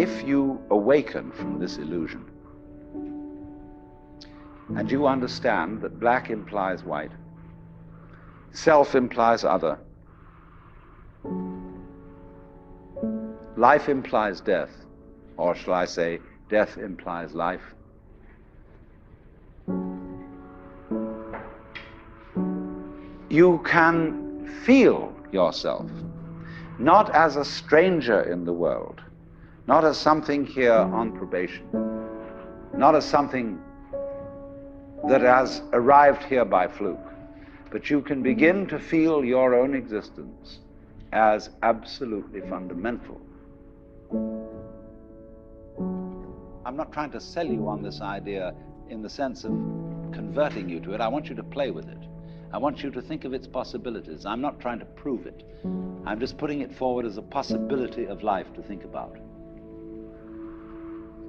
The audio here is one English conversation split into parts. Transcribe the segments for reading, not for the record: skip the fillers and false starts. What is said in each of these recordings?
if you awaken from this illusion and you understand that black implies white, self implies other, life implies death, or shall I say, death implies life, you can feel yourself not as a stranger in the world, not as something here on probation, not as something that has arrived here by fluke, but you can begin to feel your own existence as absolutely fundamental. I'm not trying to sell you on this idea in the sense of converting you to it. I want you to play with it. I want you to think of its possibilities. I'm not trying to prove it. I'm just putting it forward as a possibility of life to think about.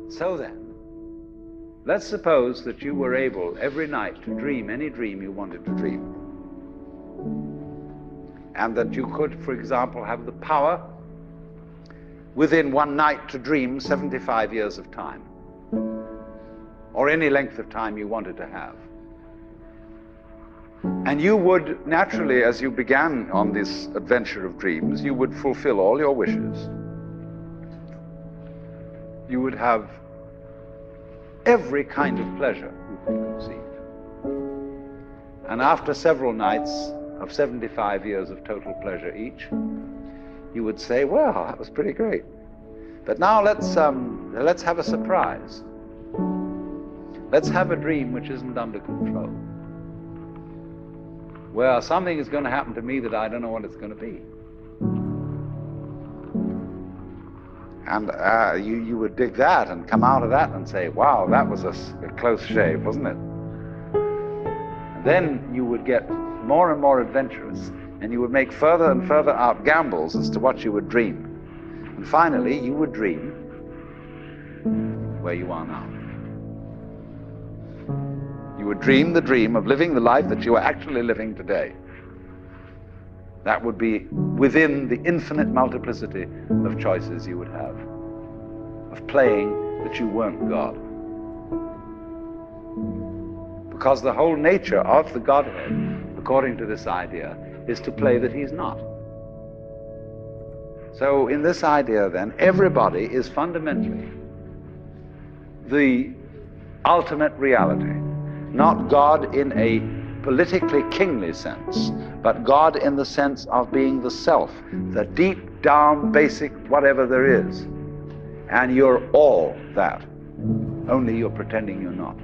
So then, let's suppose that you were able every night to dream any dream you wanted to dream. And that you could, for example, have the power within one night to dream 75 years of time, or any length of time you wanted to have. And you would naturally, as you began on this adventure of dreams, you would fulfill all your wishes. You would have every kind of pleasure you could conceive. And after several nights of 75 years of total pleasure each, you would say, well, that was pretty great. But now let's have a surprise. Let's have a dream which isn't under control, where something is going to happen to me that I don't know what it's going to be. And you would dig that and come out of that and say, wow, that was a close shave, wasn't it? And then you would get more and more adventurous, and you would make further and further out gambles as to what you would dream. And finally, you would dream where you are now. You would dream the dream of living the life that you are actually living today. That would be within the infinite multiplicity of choices you would have, of playing that you weren't God. Because the whole nature of the Godhead, according to this idea, is to play that he's not. So in this idea then, everybody is fundamentally the ultimate reality. Not God in a politically kingly sense, but God in the sense of being the self, the deep down basic whatever there is. And you're all that, only you're pretending you're not.